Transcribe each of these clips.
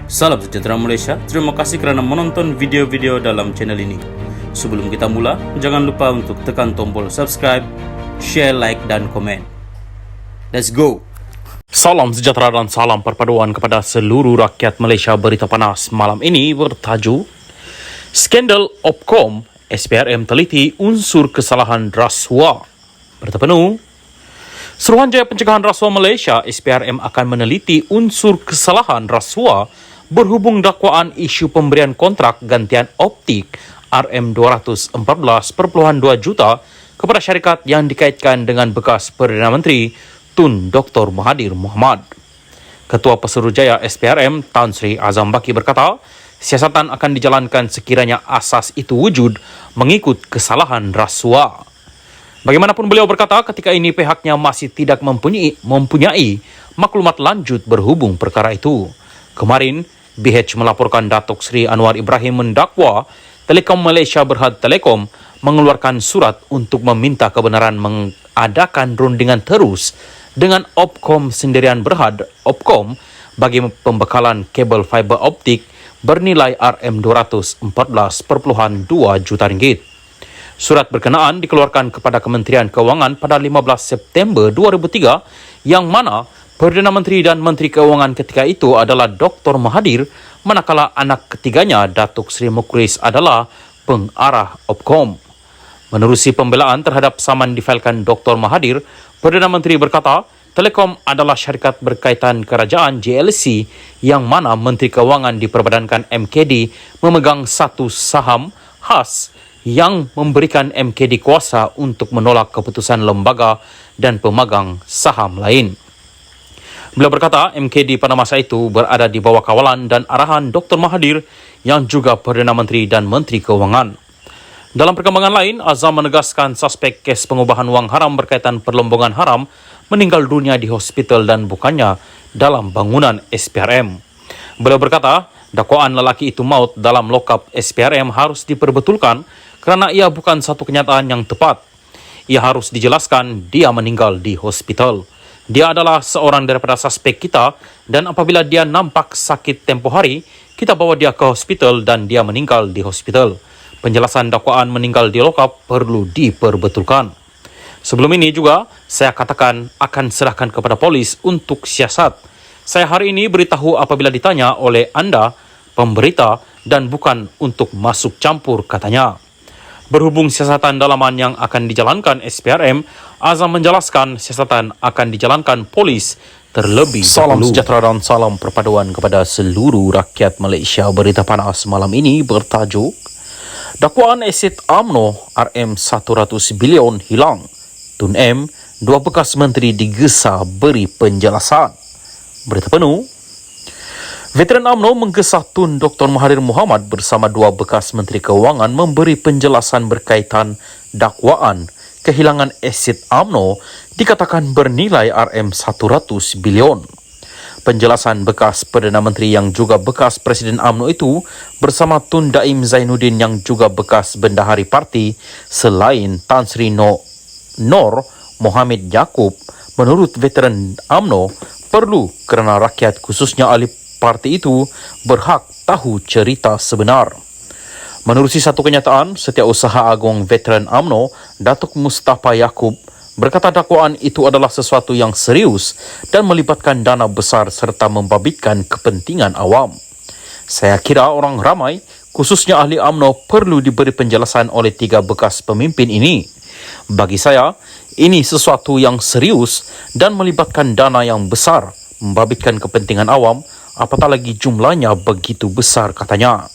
Salam sejahtera Malaysia, terima kasih kerana menonton video-video dalam channel ini. Sebelum kita mula, jangan lupa untuk tekan tombol subscribe, share, like dan komen. Let's go! Salam sejahtera dan salam perpaduan kepada seluruh rakyat Malaysia. Berita panas malam ini bertajuk Skandal Opkom, SPRM teliti unsur kesalahan rasuah. Berita penuh, Suruhanjaya Pencegahan Rasuah Malaysia SPRM akan meneliti unsur kesalahan rasuah berhubung dakwaan isu pemberian kontrak gantian optik RM214.2 juta kepada syarikat yang dikaitkan dengan bekas Perdana Menteri Tun Dr. Mahathir Mohamad. Ketua Pesuruhjaya SPRM Tan Sri Azam Baki berkata, siasatan akan dijalankan sekiranya asas itu wujud mengikut kesalahan rasuah. Bagaimanapun beliau berkata ketika ini pihaknya masih tidak mempunyai maklumat lanjut berhubung perkara itu. Kemarin, BH melaporkan Datuk Seri Anwar Ibrahim mendakwa Telekom Malaysia Berhad Telekom mengeluarkan surat untuk meminta kebenaran mengadakan rundingan terus dengan Opkom Sendirian Berhad Opkom bagi pembekalan kabel fiber optik bernilai RM214.2 juta ringgit. Surat berkenaan dikeluarkan kepada Kementerian Keuangan pada 15 September 2003 yang mana Perdana Menteri dan Menteri Keuangan ketika itu adalah Dr. Mahathir, manakala anak ketiganya Datuk Seri Mukhlis adalah pengarah Opkom. Menerusi pembelaan terhadap saman difailkan Dr. Mahathir, Perdana Menteri berkata, Telekom adalah syarikat berkaitan kerajaan JLC yang mana Menteri Keuangan diperbadankan MKD memegang satu saham khas yang memberikan MKD kuasa untuk menolak keputusan lembaga dan pemegang saham lain. Beliau berkata MKD pada masa itu berada di bawah kawalan dan arahan Dr. Mahathir yang juga Perdana Menteri dan Menteri Keuangan. Dalam perkembangan lain, Azam menegaskan suspek kes pengubahan wang haram berkaitan perlombongan haram meninggal dunia di hospital dan bukannya dalam bangunan SPRM. Beliau berkata, dakwaan lelaki itu maut dalam lokap SPRM harus diperbetulkan kerana ia bukan satu kenyataan yang tepat. Ia harus dijelaskan dia meninggal di hospital. Dia adalah seorang daripada suspek kita dan apabila dia nampak sakit tempoh hari, kita bawa dia ke hospital dan dia meninggal di hospital. Penjelasan dakwaan meninggal di lokap perlu diperbetulkan. Sebelum ini juga, saya katakan akan serahkan kepada polis untuk siasat. Saya hari ini beritahu apabila ditanya oleh anda, pemberita, dan bukan untuk masuk campur, katanya. Berhubung siasatan dalaman yang akan dijalankan SPRM, Azam menjelaskan siasatan akan dijalankan polis terlebih Salam dahulu. sejahtera dan salam perpaduan kepada seluruh rakyat Malaysia. Berita panas malam ini bertajuk dakwaan aset UMNO RM100 bilion hilang. Tun M, dua bekas menteri digesa beri penjelasan. Berita penuh, Veteran UMNO menggesah Tun Dr. Mahathir Mohamad bersama dua bekas Menteri Keuangan memberi penjelasan berkaitan dakwaan kehilangan aset UMNO dikatakan bernilai RM100 bilion. Penjelasan bekas Perdana Menteri yang juga bekas Presiden UMNO itu bersama Tun Daim Zainuddin yang juga bekas Bendahari Parti selain Tan Sri Nor Mohamed Yaakob menurut veteran UMNO perlu kerana rakyat khususnya ahli parti itu berhak tahu cerita sebenar. Menerusi satu kenyataan, Setiausaha Agong Veteran UMNO, Datuk Mustafa Yaakob, berkata dakwaan itu adalah sesuatu yang serius dan melibatkan dana besar serta membabitkan kepentingan awam. Saya kira orang ramai, khususnya ahli UMNO, perlu diberi penjelasan oleh tiga bekas pemimpin ini. Bagi saya, ini sesuatu yang serius dan melibatkan dana yang besar, membabitkan kepentingan awam, apatah lagi jumlahnya begitu besar, katanya.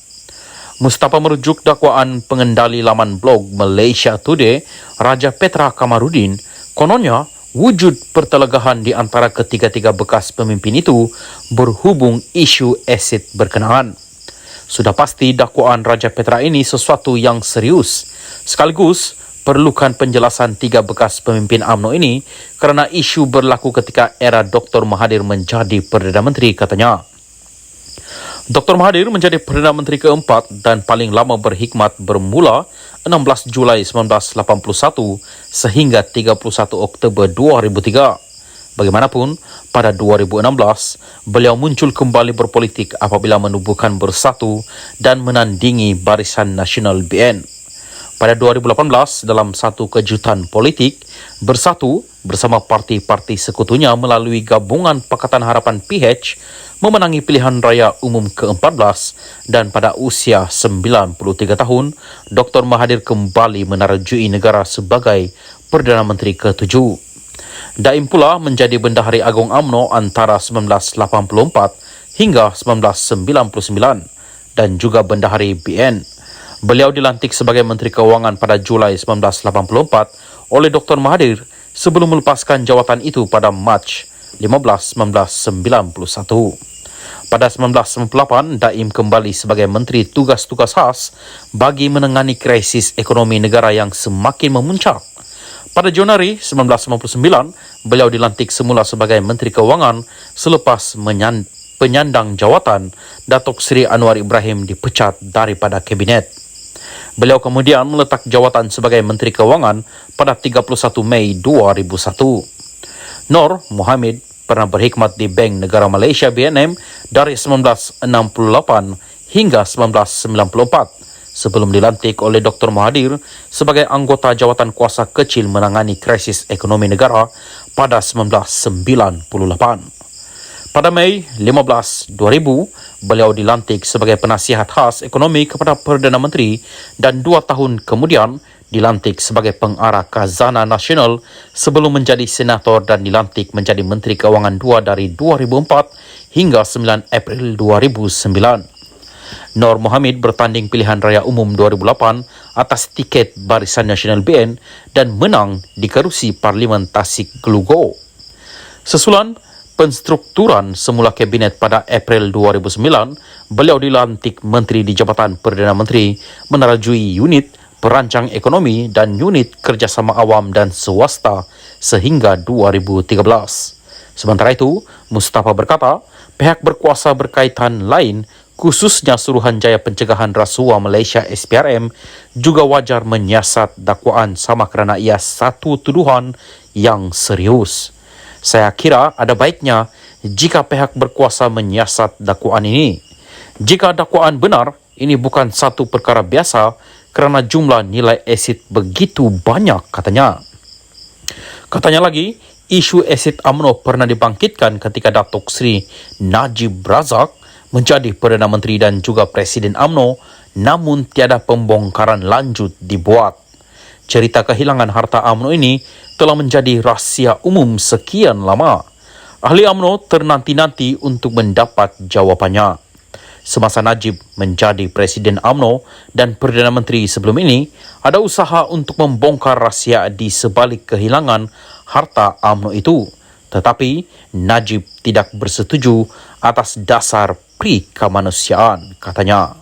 Mustafa merujuk dakwaan pengendali laman blog Malaysia Today, Raja Petra Kamarudin, kononnya wujud pertelegahan di antara ketiga-tiga bekas pemimpin itu berhubung isu aset berkenaan. Sudah pasti dakwaan Raja Petra ini sesuatu yang serius. Sekaligus, perlukan penjelasan tiga bekas pemimpin UMNO ini kerana isu berlaku ketika era Dr. Mahathir menjadi Perdana Menteri, katanya. Dr. Mahathir menjadi Perdana Menteri keempat dan paling lama berkhidmat bermula 16 Julai 1981 sehingga 31 Oktober 2003. Bagaimanapun, pada 2016, beliau muncul kembali berpolitik apabila menubuhkan Bersatu dan menandingi Barisan Nasional BN. Pada 2018, dalam satu kejutan politik, Bersatu bersama parti-parti sekutunya melalui gabungan Pakatan Harapan PH memenangi pilihan raya umum ke-14 dan pada usia 93 tahun, Dr. Mahathir kembali menarjui negara sebagai Perdana Menteri ke-7. Daim pula menjadi Bendahari Agung UMNO antara 1984 hingga 1999 dan juga Bendahari BN. Beliau dilantik sebagai Menteri Keuangan pada Julai 1984 oleh Dr. Mahathir sebelum melepaskan jawatan itu pada Mac 15, 1991. Pada 1998, Daim kembali sebagai Menteri Tugas-Tugas Khas bagi menangani krisis ekonomi negara yang semakin memuncak. Pada Januari 1999, beliau dilantik semula sebagai Menteri Keuangan selepas penyandang jawatan Datuk Seri Anwar Ibrahim dipecat daripada Kabinet. Beliau kemudian meletak jawatan sebagai Menteri Keuangan pada 31 Mei 2001. Nur Mohammed pernah berkhidmat di Bank Negara Malaysia BNM dari 1968 hingga 1994. Sebelum dilantik oleh Dr. Mahathir sebagai anggota jawatan kuasa kecil menangani krisis ekonomi negara pada 1998. Pada Mei 15, 2000, beliau dilantik sebagai penasihat khas ekonomi kepada Perdana Menteri dan 2 tahun kemudian dilantik sebagai pengarah Khazanah Nasional sebelum menjadi senator dan dilantik menjadi Menteri Keuangan 2 dari 2004 hingga 9 April 2009. Nur Mohammed bertanding pilihan raya umum 2008 atas tiket Barisan Nasional BN dan menang di kerusi Parlimen Tasik Glugo. Sesulan penstrukturan semula kabinet pada April 2009, beliau dilantik Menteri di Jabatan Perdana Menteri menerajui unit perancang ekonomi dan unit kerjasama awam dan swasta sehingga 2013. Sementara itu, Mustafa berkata, pihak berkuasa berkaitan lain khususnya Suruhanjaya Pencegahan Rasuah Malaysia SPRM juga wajar menyiasat dakwaan sama kerana ia satu tuduhan yang serius. Saya kira ada baiknya jika pihak berkuasa menyiasat dakwaan ini. Jika dakwaan benar, ini bukan satu perkara biasa kerana jumlah nilai asid begitu banyak, katanya. Katanya lagi, isu asid UMNO pernah dibangkitkan ketika Datuk Seri Najib Razak menjadi Perdana Menteri dan juga Presiden UMNO, namun tiada pembongkaran lanjut dibuat. Cerita kehilangan harta UMNO ini telah menjadi rahsia umum sekian lama. Ahli UMNO ternanti-nanti untuk mendapat jawapannya. Semasa Najib menjadi Presiden UMNO dan Perdana Menteri sebelum ini, ada usaha untuk membongkar rahsia di sebalik kehilangan harta UMNO itu. Tetapi Najib tidak bersetuju atas dasar kemanusiaan, katanya.